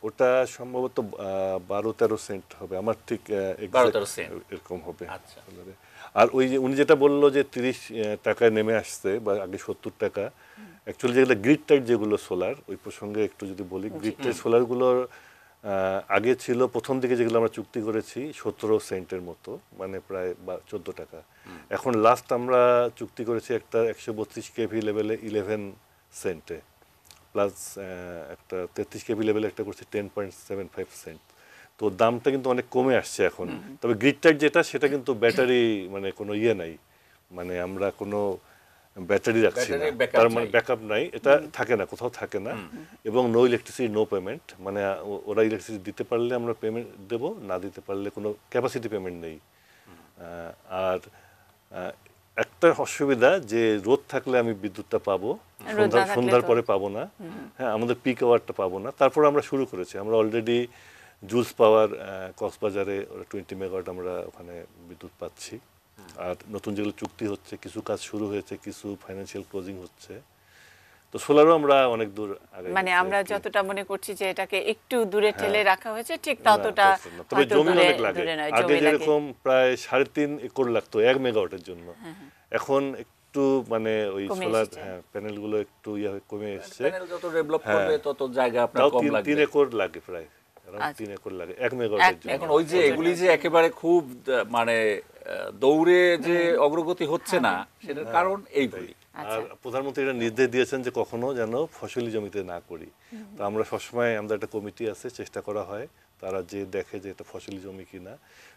ওটা সম্ভবত 12-13 সেন্ট হবে, আমার ঠিক 12-13 সেন্ট এরকম হবে। আচ্ছা। আর ওই যে উনি যেটা বললো যে 30 টাকায় নেমে আসছে, বা আগে 70 টাকা, অ্যাকচুয়ালি যেগুলো গ্রিড টাইপ যেগুলো সোলার, ওই প্রসঙ্গে একটু যদি বলি, গ্রিড টাইপ সোলারগুলোর আগে ছিল প্রথম দিকে যেগুলো আমরা চুক্তি করেছি 17 সেন্টের মতো, মানে প্রায় 14 টাকা। এখন লাস্ট আমরা চুক্তি করেছি একটা 132 কেভি লেভেলে 11 সেন্টে প্লাস একটা 33 কেভি লেভেল একটা করছি 10.75 সেন্ট। তো দামটা কিন্তু অনেক কমে আসছে এখন। তবে গ্রিড টাইট যেটা সেটা কিন্তু ব্যাটারি মানে কোনো ইয়ে নাই, মানে আমরা কোনো ব্যাটারি রাখছি না, তার মানে ব্যাকআপ নাই, এটা থাকে না, কোথাও থাকে না। এবং নো ইলেকট্রিসিটি নো পেমেন্ট, মানে ওরা ইলেকট্রিসিটি দিতে পারলে আমরা পেমেন্ট দেবো, না দিতে পারলে কোনো ক্যাপাসিটি পেমেন্ট নেই। আর একটা অসুবিধা যে রোদ থাকলে আমি বিদ্যুৎটা পাবো, সন্ধ্যার পরে পাবো না। হ্যাঁ, আমাদের পিক আওয়ারটা পাবো না। তারপর আমরা শুরু করেছি, আমরা অলরেডি জুলস পাওয়ার কক্সবাজারে 20 মেগাওয়াট আমরা ওখানে বিদ্যুৎ পাচ্ছি। আর নতুন যেগুলো চুক্তি হচ্ছে, কিছু কাজ শুরু হয়েছে, কিছু ফাইন্যান্সিয়াল ক্লোজিং হচ্ছে। তো সোলারও আমরা অনেক দূর আগে, মানে আমরা যতটা মনে করছি যে এটাকে একটু দূরে ঠেলে রাখা হয়েছে, ঠিক ততটা। তবে জমি অনেক লাগে। আগে যেরকম প্রায় 3.5 একর লাগতো 1 মেগাওয়াটের জন্য, এখন একটু মানে ওই সোলার প্যানেলগুলো একটু কমে এসেছে। প্যানেল যত ডেভেলপ করবে তত জায়গা আপনার কম লাগবে। 3 একর লাগে, প্রায় 3 একর লাগে 1 মেগাওয়াটের জন্য। এখন ওই যে এগুলি যে একেবারে খুব মানে দৌড়ে যে অগ্রগতি হচ্ছে না, সেটার কারণ এইগুলি। আর প্রধানমন্ত্রী এটা নির্দেশ দিয়েছেন যে কখনো যেন ফসলি জমিতে না করি। তো আমরা সবসময়, আমাদের একটা কমিটি আছে, চেষ্টা করা হয়, তারা যে দেখে যে এটা ফসলি জমি কিনা।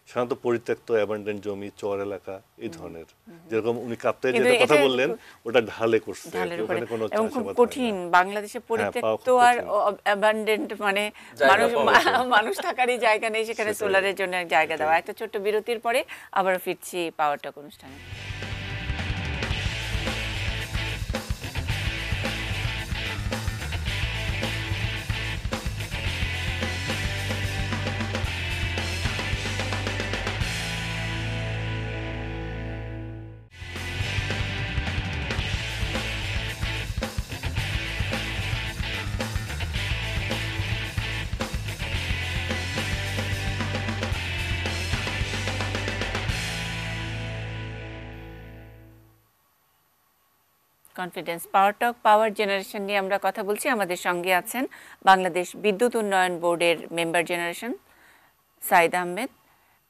সাধারণত পরিত্যক্ত অ্যাবান্ডেন্ট জমি, চর এলাকা, এই ধরনের, যেরকম উনি কাপ্তাই যেটা কথা বললেন, ওটা ঢালে করছে, ওখানে কোনো চাষাবাদ কঠিন। বাংলাদেশে পরিত্যক্ত আর অ্যাবান্ডেন্ট মানে মানুষ থাকারই জায়গা নেই, সেখানে সোলারের জন্য জায়গা দেওয়া। একটা ছোট্ট বিরতির পরে আবার ফিরছি পাওয়ার টক অনুষ্ঠানে। কনফিডেন্স পাওয়ার টক, পাওয়ার জেনারেশন নিয়ে আমরা কথা বলছি। আমাদের সঙ্গে আছেন বাংলাদেশ বিদ্যুৎ উন্নয়ন বোর্ডের মেম্বার জেনারেশন সাইদ আহমেদ।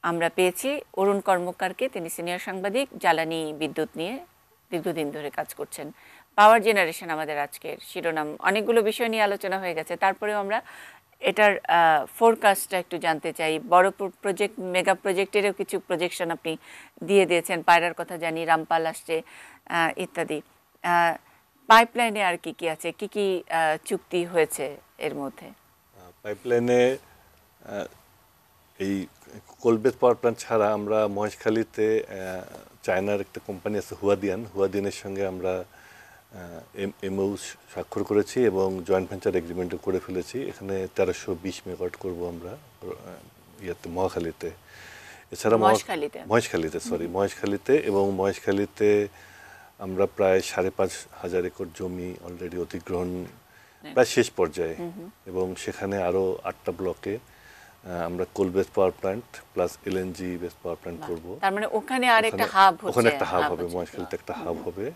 আমরা পেয়েছি অরুণ কর্মকারকে, তিনি সিনিয়র সাংবাদিক, জ্বালানি বিদ্যুৎ নিয়ে দীর্ঘদিন ধরে কাজ করছেন। পাওয়ার জেনারেশন আমাদের আজকের শিরোনাম। অনেকগুলো বিষয় নিয়ে আলোচনা হয়ে গেছে, তারপরেও আমরা এটার ফোরকাস্টটা একটু জানতে চাই। বড় প্রজেক্ট, মেগা প্রজেক্টেরও কিছু প্রজেকশন আপনি দিয়ে দিয়েছেন, পায়রার কথা জানি, রামপাল আসছে ইত্যাদি। পাইপলাইনে আর কি কি আছে, কি কি চুক্তি হয়েছে এর মধ্যে? পাইপলাইনে এই কোলবেথ পাওয়ার প্ল্যান্ট ছাড়া আমরা মহেশখালীতে চায়নার একটা কোম্পানি আছে হুয়াদিয়ানের সঙ্গে আমরা এমও স্বাক্ষর করেছি এবং জয়েন্ট ভেঞ্চার এগ্রিমেন্টও করে ফেলেছি। এখানে 1320 মেগাওয়াট করব আমরা মহাখালীতে। এছাড়া মহেশখালীতে এবং মহেশখালীতে আমরা প্রায় 5,500 একর জমি অলরেডি অধিগ্রহণ প্রায় শেষ পর্যায়ে, এবং সেখানে আরও 8টা ব্লকে আমরা coal base power plant plus LNG base power plant করব। তার মানে ওখানে আর একটা হাব হচ্ছে, ওখানে একটা হাব হবে, মহেশখালীতে একটা হাব হবে।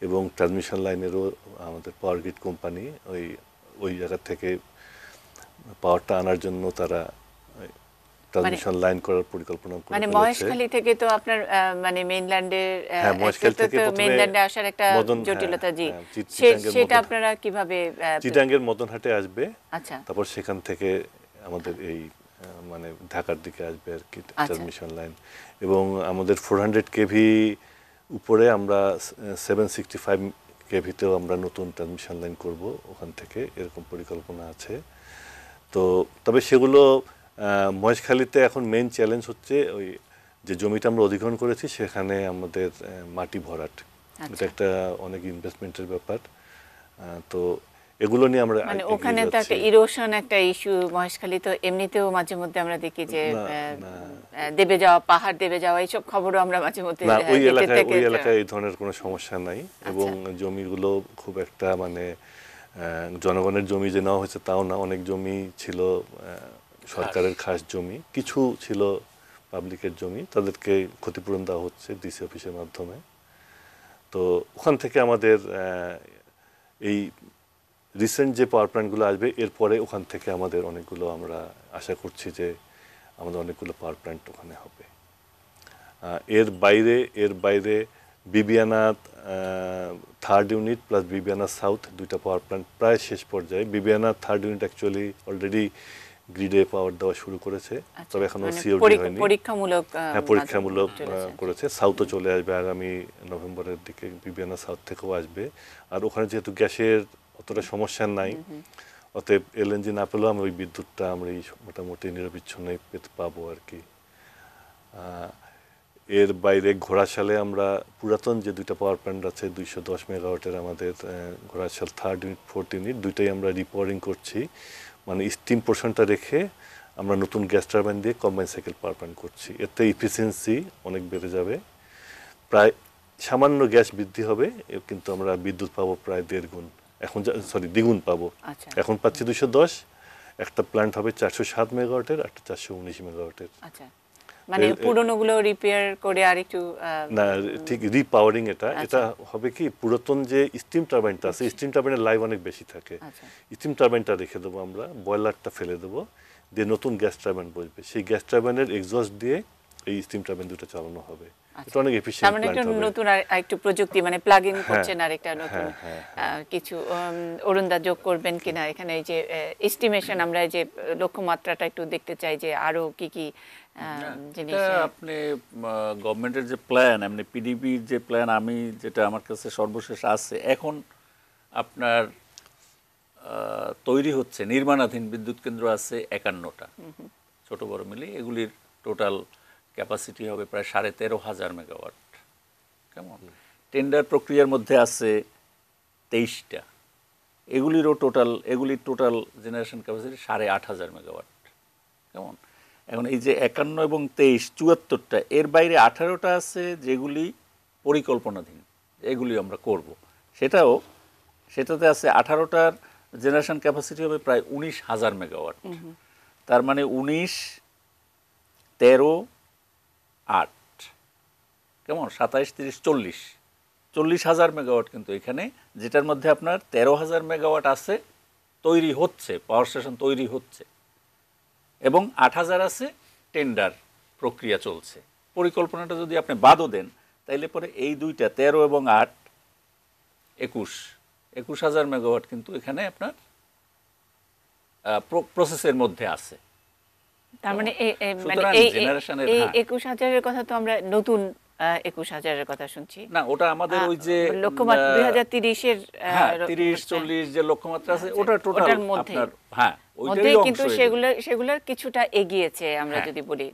এবং ট্রান্সমিশন লাইনেরও আমাদের পাওয়ার গ্রিড কোম্পানি ওই জায়গা থেকে পাওয়ারটা আনার জন্য তারা ট্রান্সমিশন লাইন করার পরিকল্পনা করে। মানে মহেশখালী থেকে তো আপনার মানে মেইনল্যান্ডের, মেইনল্যান্ডে আসার একটা জটিলতা, জি, সেটা আপনারা কিভাবে? চিটাঙ্গের মদনহাটে আসবে, আচ্ছা, তারপর সেখান থেকে আমাদের এই মানে ঢাকার দিকে আসবে আর কি ট্রান্সমিশন লাইন। এবং আমাদের 400 কেভি উপরে আমরা 765 কেভিতেও আমরা নতুন ট্রান্সমিশন লাইন করব ওখান থেকে, এরকম পরিকল্পনা আছে। তো তবে সেগুলো মহেশখালীতে এখন মেইন চ্যালেঞ্জ হচ্ছে ওই যে জমিটা আমরা অধিগ্রহণ করেছি সেখানে আমাদের মাটি ভরাট, এটা একটা অনেক ইনভেস্টমেন্টের ব্যাপার। তো এগুলো নিয়ে আমরা মানে ওখানে তো একটা ইরোশন একটা ইস্যু। মহেশখালী তো এমনিতেও মাঝে মধ্যে আমরা দেখি যে দেবে যাওয়া, পাহাড় দেবে যাওয়া, এইসব খবরও আমরা মাঝে মধ্যে। ওই এলাকায় এই ধরনের কোনো সমস্যা নাই, এবং জমিগুলো খুব একটা মানে জনগণের জমি যে নেওয়া হয়েছে তাও না, অনেক জমি ছিল সরকারের খাস জমি, কিছু ছিল পাবলিকের জমি, তাদেরকে ক্ষতিপূরণ দেওয়া হচ্ছে ডিসি অফিসের মাধ্যমে। তো ওখান থেকে আমাদের এই রিসেন্ট যে পাওয়ার প্ল্যান্টগুলো আসবে এরপরে ওখান থেকে আমাদের অনেকগুলো, আমরা আশা করছি যে আমাদের অনেকগুলো পাওয়ার প্ল্যান্ট ওখানে হবে। এর বাইরে Bibiyana 3rd unit plus Bibiyana south দুইটা পাওয়ার প্ল্যান্ট প্রায় শেষ পর্যায়ে। Bibiyana 3rd unit actually already গ্রিডে পাওয়ার দেওয়া শুরু করেছে, তবে এখনো সিওডি হয়নি। পরীক্ষামূলক পরীক্ষামূলক করেছে। সাউথও চলে আসবে আগামী নভেম্বরের দিকে, বিবিয়ানা সাউথ থেকেও আসবে। আর ওখানে যেহেতু গ্যাসের অতটা সমস্যা নাই, অতএব এলএনজি না পেলেও আমি ওই বিদ্যুৎটা আমরা মোটামুটি নিরবিচ্ছিন্ন পেতে পাবো আর কি। এর বাইরে ঘোড়াশালে আমরা পুরাতন যে দুইটা পাওয়ার প্ল্যান্ট আছে 210 মেগাওয়াটের আমাদের Ghorashal 3rd unit 4th unit দুইটাই আমরা রিপাওয়ারিং করছি, মানে স্টিম পোর্শনটা রেখে আমরা নতুন গ্যাস টারবাইন দিয়ে কম্বাইন সাইকেল পাওয়ার প্ল্যান্ট করছি। এতে ইফিসিয়েন্সি অনেক বেড়ে যাবে, প্রায় সামান্য গ্যাস বৃদ্ধি হবে, কিন্তু আমরা বিদ্যুৎ পাবো প্রায় 1.5 গুণ, এখন দ্বিগুণ পাবো। এখন পাচ্ছি 210, একটা প্ল্যান্ট হবে 407 মেগাওয়াটের, একটা 419 মেগাওয়াটের। আচ্ছা, মানে পুরনোগুলো রিপেয়ার করে আর একটু না, ঠিক রিপাওয়ারিং এটা হবে কি, পুরাতন যে স্টিম টারবাইনটা আছে, স্টিম টারবাইনের লাইফ অনেক বেশি থাকে, স্টিম টারবাইনটা রেখে দেবো আমরা, বয়লারটা ফেলে দেবো, দিয়ে নতুন গ্যাস টারবাইন বসবে, সেই গ্যাস টারবাইনের এক্সস্ট দিয়ে এই স্টিম টারবাইন দুটো চালানো হবে। এটা অনেক এফিশিয়েন্ট প্ল্যান্ট হবে। নতুন আর একটু প্রযুক্তি, মানে প্লাগ ইন করছেন আর একটা নতুন কিছু অরুণদা যোগ করবেন কিনা এখানে, এই যে এস্টিমেশন, আমরা যে লক্ষ্যমাত্রাটা একটু দেখতে চাই যে আরো কি কি জিনিস আপনি গভর্নমেন্টের যে প্ল্যান, এমনি পিডিবির যে প্ল্যান, আমি যেটা আমার কাছে সর্বশেষ আছে এখন আপনার তৈরি হচ্ছে, নির্মাণাধীন বিদ্যুৎ কেন্দ্র আছে 51টা, ছোট বড় মিলে এগুলির টোটাল ক্যাপাসিটি হবে প্রায় 13,500 মেগাওয়াট। কেমন, টেন্ডার প্রক্রিয়ার মধ্যে আছে 23টা, এগুলির টোটাল জেনারেশন ক্যাপাসিটি 8,500 মেগাওয়াট। কেমন, এখন এই যে 51 এবং 23, 74টা, এর বাইরে 18টা আছে যেগুলি পরিকল্পনাধীন, এগুলি আমরা করব। সেটাতে আছে 18টার জেনারেশন ক্যাপাসিটি হবে প্রায় 19,000 মেগাওয়াট। তার মানে 19, 13, 8, কেমন, 27, 30, 40,000 মেগাওয়াট কিন্তু এখানে, যেটার মধ্যে আপনার 13,000 মেগাওয়াট আছে তৈরি হচ্ছে, পাওয়ার স্টেশন তৈরি হচ্ছে, এবং 8,000 আছে টেন্ডার প্রক্রিয়া চলছে। পরিকল্পনাটা যদি আপনি বাদও দেন, তাইলে পরে এই দুইটা 13 এবং 8, 21,000 মেগাওয়াট কিন্তু এখানে আপনার প্রসেসের মধ্যে আছে। তার মানে এই 21,000-এর কথা তো আমরা নতুন 21,000-এর কথা শুনছি না, ওটা আমাদের ওই যে লক্ষ্যমাত্রা 2030-এর 30-40 যে লক্ষ্যমাত্রা আছে, ওটা টোটাল আপনার, হ্যাঁ ওইটাই অংশ, সেগুলোর কিছুটা এগিয়েছে আমরা যদি বলি,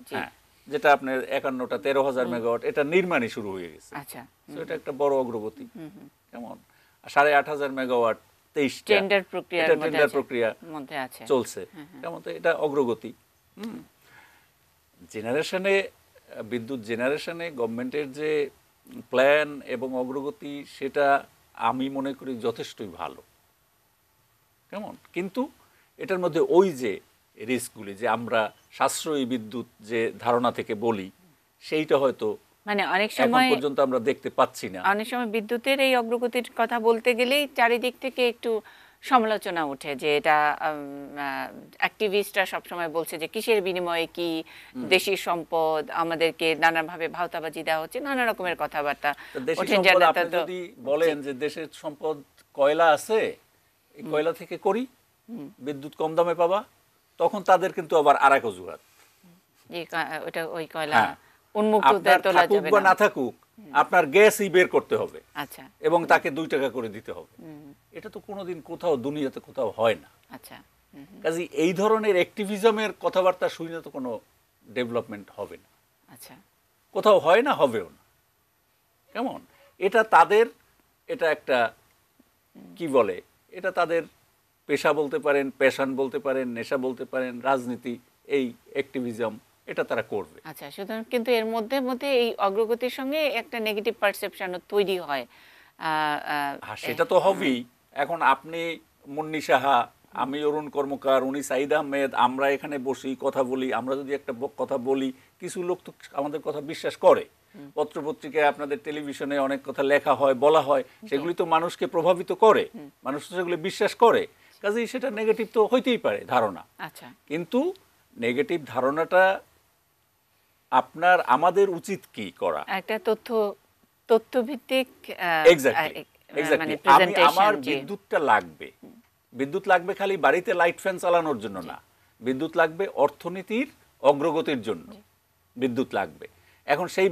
যেটা আপনার 51টা 13,000 মেগাওয়াট, এটা নির্মাণই শুরু হয়ে গেছে। আচ্ছা, তো এটা একটা বড় অগ্রগতি। কেমন, 8,500 মেগাওয়াট 23টা টেন্ডার প্রক্রিয়া মধ্যে আছে, চলছে। কেমন, তো এটা অগ্রগতি। জেনারেশনে, বিদ্যুৎ জেনারেশনে গভর্নমেন্টের যে প্ল্যান এবং অগ্রগতি, সেটা আমি মনে করি যথেষ্টই ভালো। কেমন, কিন্তু এটার মধ্যে ওই যে রিস্কগুলি, যে আমরা সাশ্রয়ী বিদ্যুৎ যে ধারণা থেকে বলি, সেইটা হয়তো মানে অনেক সময় পর্যন্ত আমরা দেখতে পাচ্ছি না। অনেক সময় বিদ্যুতের এই অগ্রগতির কথা বলতে গেলেই চারিদিক থেকে একটু সমালোচনা ওঠে, যে এটা অ্যাক্টিভিস্টরা সবসময় বলছে যে কিসের বিনিময়ে কি দেশি সম্পদ, আমাদেরকে নানাভাবে ভাওতাবাজি দেওয়া হচ্ছে, নানা রকমের কথাবার্তা ওঠেন। আপনি যদি বলেন যে দেশের সম্পদ কয়লা আছে, এই কয়লা থেকে করি, বিদ্যুৎ কম দামে পাবা, তখন তাদের কিন্তু আবার আরেক অজুহাত, ওই কয়লা উন্মুক্ত তোলা যাবে না, না থাকুক, আপনার গ্যাসই বের করতে হবে, আচ্ছা, এবং তাকে 2 টাকা করে দিতে হবে। এটা তো কোনোদিন কোথাও দুনিয়াতে কোথাও হয় না। আচ্ছা, কাজে এই ধরনের অ্যাক্টিভিজমের কথাবার্তা শুনে তো কোনো ডেভেলপমেন্ট হবে না। আচ্ছা, কোথাও হয় না, হবেও না। কেমন, এটা তাদের, এটা একটা কি বলে, এটা তাদের পেশা বলতে পারেন, প্যাশন বলতে পারেন, নেশা বলতে পারেন, রাজনীতি, এই অ্যাক্টিভিজম, এটা তারা করবে। আচ্ছা, সুতরাং কিন্তু এর মধ্যে এই অগ্রগতির সঙ্গে একটা নেগেটিভ পারসেপশনও তৈরি হয়। সেটা তো হবেই। এখন আপনি মুন্নি সাহা, আমি অরুণ কর্মকার, উনি সাইদ আহমেদ, আমরা এখানে বসি কথা বলি, আমরা যদি একটা কথা বলি, কিছু লোক তো আমাদের কথা বিশ্বাস করে, পত্রপত্রিকায়, আপনাদের টেলিভিশনে অনেক কথা লেখা হয়, বলা হয়, সেগুলি তো মানুষকে প্রভাবিত করে, মানুষ তো সেগুলি বিশ্বাস করে, কাজেই সেটা নেগেটিভ তো হইতেই পারে ধারণা। আচ্ছা, কিন্তু নেগেটিভ ধারণাটা আমাদের উচিত কি করা, একটা তথ্যভিত্তিক এক্স্যাক্টলি মানে এক্স্যাক্টলি। আমার প্রেজেন্টেশন যে বিদ্যুৎটা লাগবে, বিদ্যুৎ লাগবে খালি বাড়িতে লাইট ফ্যান চালানোর জন্য না, বিদ্যুৎ লাগবে অর্থনীতির অগ্রগতির জন্য বিদ্যুৎ লাগবে। এখন সেই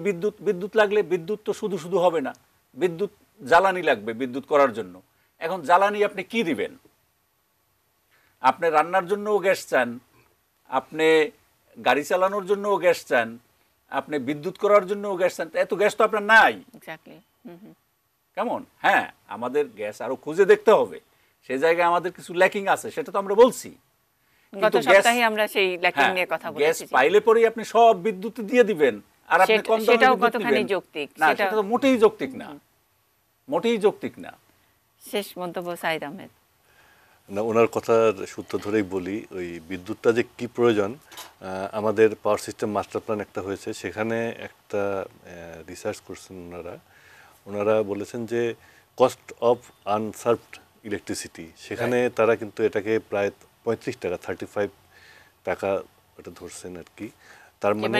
বিদ্যুৎ লাগলে বিদ্যুৎ তো শুধু শুধু হবে না, বিদ্যুৎ জ্বালানি লাগবে বিদ্যুৎ করার জন্য। এখন জ্বালানি আপনি কি দিবেন? আপনি রান্নার জন্যও গ্যাস চান, আপনি গাড়ি চালানোর জন্যও গ্যাস চান, আপনি বিদ্যুৎ করার জন্যও গ্যাস চান, এত গ্যাস তো আপনার নাই। এক্স্যাক্টলি। কেমন? হ্যাঁ, আমাদের গ্যাস আরো খুঁজে দেখতে হবে, সেই জায়গায় আমাদের কিছু ল্যাকিং আছে, সেটা তো আমরা বলছি। গত সপ্তাহে আমরা সেই ল্যাকিং নিয়ে কথা বলেছি। গ্যাস পাইলে পরেই আপনি সব বিদ্যুৎ দিয়ে দিবেন আর আপনি কম দামে সেটাও বিদ্যুৎ কতখানি দিবেন যৌক্তিক? না, সেটা তো মোটেই যৌক্তিক না, মোটেই যৌক্তিক না। শেষ মন্তব্য সাইদ আহমেদ। না, ওনার কথার সূত্র ধরেই বলি, ওই বিদ্যুৎটা যে কি প্রয়োজন, আমাদের পাওয়ার সিস্টেম মাস্টার প্ল্যান একটা হয়েছে, সেখানে একটা রিসার্চ করছেন ওনারা বলেছেন যে কস্ট অফ আনসার্ভড ইলেকট্রিসিটি, সেখানে তারা কিন্তু এটাকে প্রায় 35 টাকা 35 টাকা এটা ধরছেন আর কি। তার মানে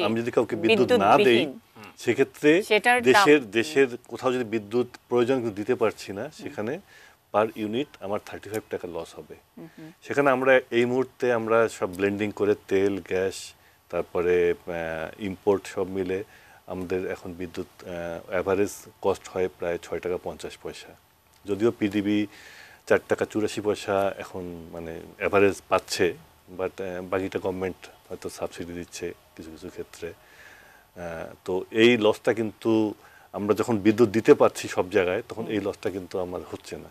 আমি যদি কাউকে বিদ্যুৎ না দেই, সেক্ষেত্রে দেশের কোথাও যদি বিদ্যুৎ প্রয়োজন দিতে পারছি না, সেখানে পার ইউনিট আমার 35 টাকা লস হবে। সেখানে আমরা এই মুহূর্তে আমরা সব ব্লেন্ডিং করে তেল, গ্যাস, তারপরে ইম্পোর্ট সব মিলে আমাদের এখন বিদ্যুৎ অ্যাভারেজ কস্ট হয় প্রায় 6 টাকা 50 পয়সা। যদিও পিডিবি 4 টাকা 84 পয়সা এখন মানে অ্যাভারেজ পাচ্ছে, বাট বাকিটা গভর্নমেন্ট হয়তো সাবসিডি দিচ্ছে কিছু কিছু ক্ষেত্রে। তো এই লসটা কিন্তু আমরা যখন বিদ্যুৎ দিতে পারছি সব জায়গায়, তখন এই লসটা কিন্তু আমার হচ্ছে না।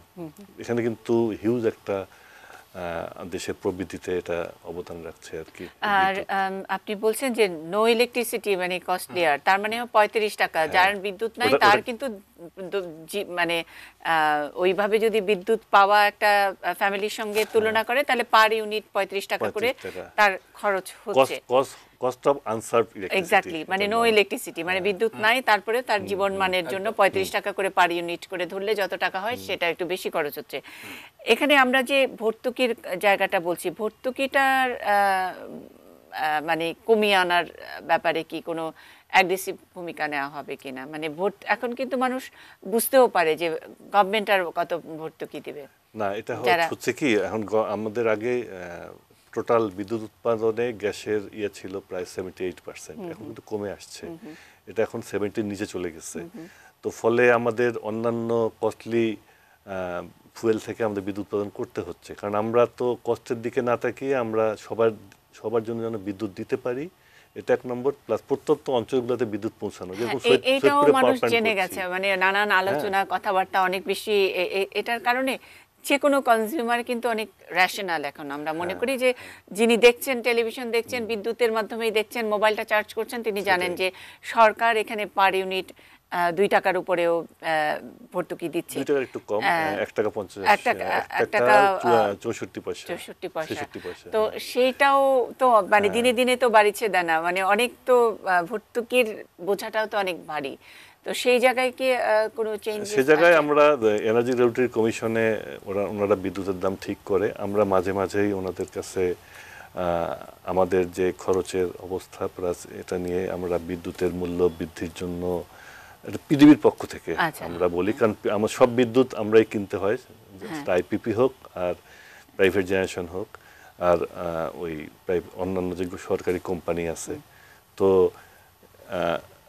এখানে কিন্তু হিউজ একটা দেশের প্রবৃদ্ধিতে এটা অবদান রাখছে আর কি। আর আপনি বলছেন যে নো ইলেকট্রিসিটি মানে কস্টলিয়ার, তার মানে 35 টাকা। যার বিদ্যুৎ নাই তার কিন্তু মানে ওইভাবে যদি বিদ্যুৎ পাওয়া একটা ফ্যামিলির সঙ্গে তুলনা করে, তাহলে পার ইউনিট 35 টাকা করে তার খরচ হচ্ছে। কস্ট অফ আনসার্ভড ইলেকট্রিসিটি, এক্স্যাক্টলি, মানে নো ইলেকট্রিসিটি, মানে বিদ্যুৎ নাই, তারপরে তার জীবন মানের জন্য 35 টাকা করে পার ইউনিট করে ধরলে যত টাকা হয় সেটা একটু বেশি খরচ হচ্ছে। এখানে আমরা যে ভর্তুকির জায়গাটা বলছি, ভর্তুকিটার মানে কমিয়ে আনার ব্যাপারে কি কোনো অ্যাগ্রেসিভ ভূমিকা নেওয়া হবে কিনা? মানে এখন কিন্তু মানুষ বুঝতেও পারে যে গভর্নমেন্ট আর কত ভর্তুকি দিবে না। এটা হচ্ছে কি, এখন আমাদের আগে টোটাল বিদ্যুৎ উৎপাদনে গ্যাসের ছিল প্রায় 78%, এখন কিন্তু কমে আসছে, এটা এখন 70-র নিচে চলে গেছে। তো ফলে আমাদের অন্যান্য কস্টলি ফুয়েল থেকে আমাদের বিদ্যুৎ উৎপাদন করতে হচ্ছে, কারণ আমরা তো কষ্টের দিকে না তাকিয়ে আমরা সবার জন্য যেন বিদ্যুৎ দিতে পারি, এটা এক নম্বর। প্লাস প্রত্যন্ত অঞ্চলগুলোতে বিদ্যুৎ পৌঁছানো, এটাও মানুষ জেনে গেছে, মানে নানান আলোচনা কথাবার্তা অনেক বেশি। এটার কারণে যে কোনো কনজিউমার কিন্তু অনেক রেশনাল। এখন আমরা মনে করি যে যিনি দেখছেন, টেলিভিশন দেখছেন, বিদ্যুতের মাধ্যমেই দেখছেন, মোবাইলটা চার্জ করছেন, তিনি জানেন যে সরকার এখানে পার ইউনিট 2 টাকার উপরেও ভর্তুকি দিচ্ছে। 2 টাকা একটু কম, 1 টাকা 50, 1 টাকা 64 পয়সা। তো সেইটাও তো মানে দিনে দিনে তো বাড়ছে দানা, মানে অনেক তো ভর্তুকির বোঝাটাও তো অনেক ভারী। তো সেই জায়গায় কি কোনো চেঞ্জ? সেই জায়গায় আমরা এনার্জি রেগুলেটরি কমিশনে ওনারা বিদ্যুতের দাম ঠিক করে, আমরা মাঝে মাঝেই ওনাদের কাছে আমাদের যে খরচের অবস্থা প্লাস এটা নিয়ে আমরা বিদ্যুতের মূল্য বৃদ্ধির জন্য এটা পিডিবির পক্ষ থেকে আমরা বলি, কারণ আমার সব বিদ্যুৎ আমরাই কিনতে হয়, আইপিপি হোক আর প্রাইভেট জেনারেশন হোক আর ওই অন্যান্য যে সরকারি কোম্পানি আছে। তো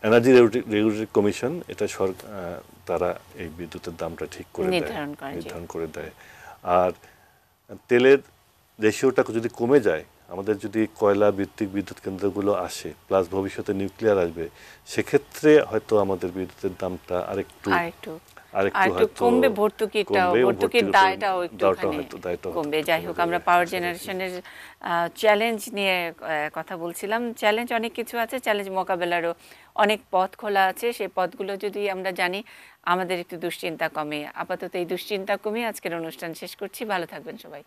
এনার্জি রেগুলেটরি কমিশন এটা তারা এই বিদ্যুতের দামটা ঠিক করে নির্ধারণ করে দেয়। আর তেলের রেশিওটা যদি কমে যায়, আমাদের যদি কয়লা ভিত্তিক বিদ্যুৎ কেন্দ্রগুলো আসে প্লাস ভবিষ্যতে নিউক্লিয়ার আসবে, সেক্ষেত্রে হয়তো আমাদের বিদ্যুতের দামটা আরেকটু কমবে, ভর্তুকির দায়টাও একটুখানি কমবে। যাই হোক, আমরা পাওয়ার জেনারেশনের চ্যালেঞ্জ নিয়ে কথা বলছিলাম। চ্যালেঞ্জ অনেক কিছু আছে, চ্যালেঞ্জ মোকাবেলারও অনেক পথ খোলা আছে। সেই পথগুলো যদি আমরা জানি, আমাদের একটু দুশ্চিন্তা কমে। আপাতত এই দুশ্চিন্তা কমে আজকের অনুষ্ঠান শেষ করছি। ভালো থাকবেন সবাই।